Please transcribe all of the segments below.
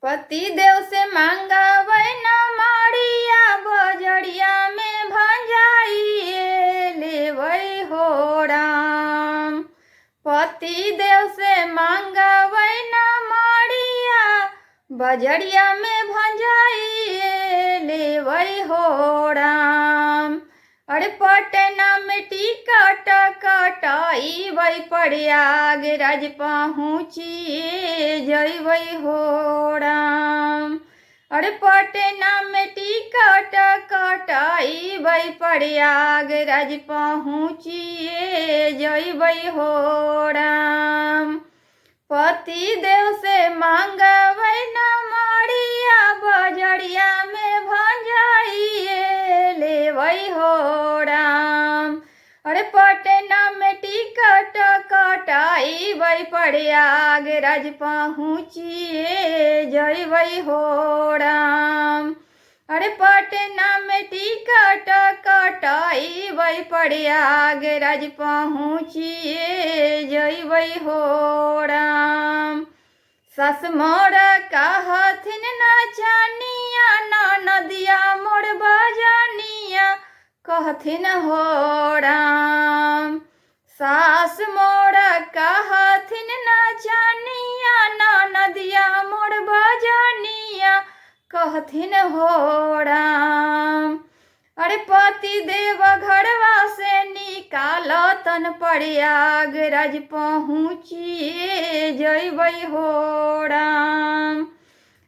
पति देव से मांगबै न मारिया बजरिया में भंजाइए लेबै हो राम। पति देव से मांगबै न मारिया बजरिया में भंजाइए लेबै हो राम। अरे पटना में टिकट कटाइबै प्रयागराज पहुँचिए जइबै हो राम। अरे पटना में टिकट कटाइबै प्रयागराज पहुँचिए जइबै हो राम। पति देव से मांगबै न मारिया बजरिया में भंजाइए लेबै हो राम। अरे पटना में टिकट कटाइबै प्रयागराज पहुँचिए जइबै हो राम। अरे पटना में टिकट कटाइबै प्रयागराज पहुँचिए जइबै हो राम। सास मोर कहथिन नचनिया नदिया मोर बजनिया कहथिन हो राम। सास मोर कहथिन नचनिया नदिया मोर बजनिया कहथिन हो राम। अरे पति देव घरवा से निकालतन प्रयागराज पहुँचिए जइबै हो राम।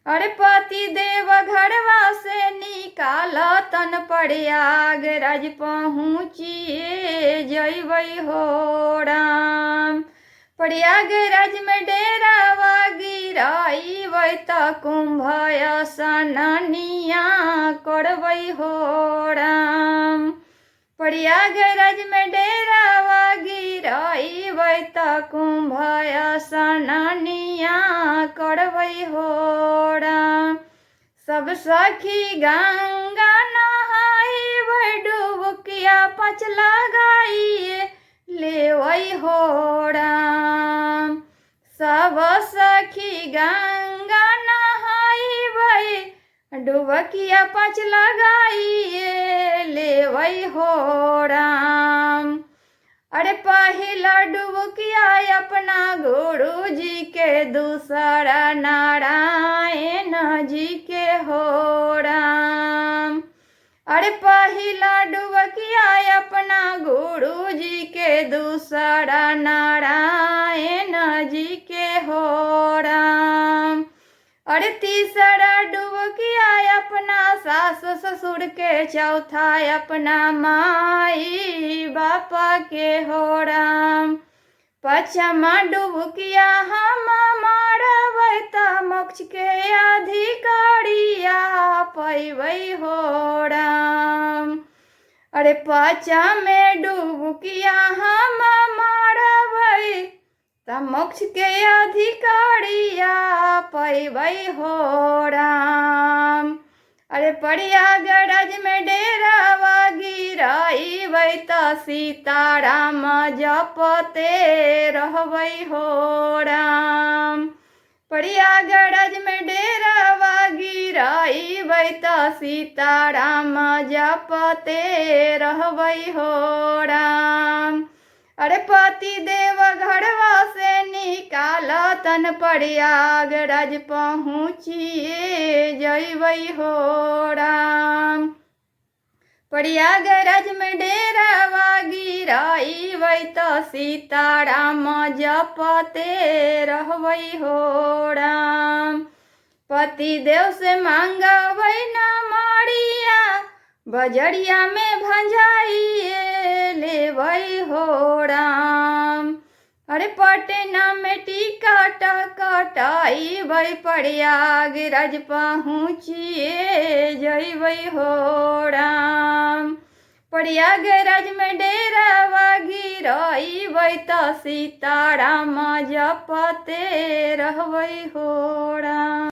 अरे पति देव घरवा से निकालतन प्रयागराज पहुँचिए जइबै हो राम। प्रयागराज में डेरावा गिराइबै त कुंभ स्नानिया करबै हो राम। प्रयागराज में डेरावा गिराइबै त कुंभ स्नानिया करबै हो राम। सब सखी गंगा नहाइबै डुबकिया 5 लगाइए लेबै हो राम। सब सखी गंगा नहाइबै डुबकिया 5 लगाइए लेबै हो राम। अरे पहिला डुबकिया अपना गुरु जी के, दूसरा नारायण जी के हो राम। अरे पहिला डुबकिया अपना गुरु जी के, दूसरा नारायण जी के हो राम। अरे तीसरा डुबकिया अपना सास ससुर के, चौथा अपना माई बापा के हो राम। पचमा डुबकिया हम मारबै त मोक्ष के अधिकारिया पैबै हो राम। अरे पाँचमे डुबकिया हम मारबै त मोक्ष के अधिकारिया पैबै हो राम। अरे प्रयागराज में डेरावा गिराइबै त सीताराम जपते रहबै हो राम। प्रयागराज में डेरावा गिराइबै त सीताराम जपते रहबै हो राम। अरे पति देव घरवा से निकालतन प्रयागराज पहुँचिए जइबै हो राम। प्रयागराज में डेरावा गिराइबै त सीताराम जपते रहबै हो राम। पति देव से मांगबै न मारिया बजरिया में भंजाइए लेबै हो राम। अरे पटना में टिकट कटाइबै प्रयागराज पहुँचिए जइबै हो राम। प्रयागराज में डेरावा गिराइबै त सीताराम जपते रहबै हो राम।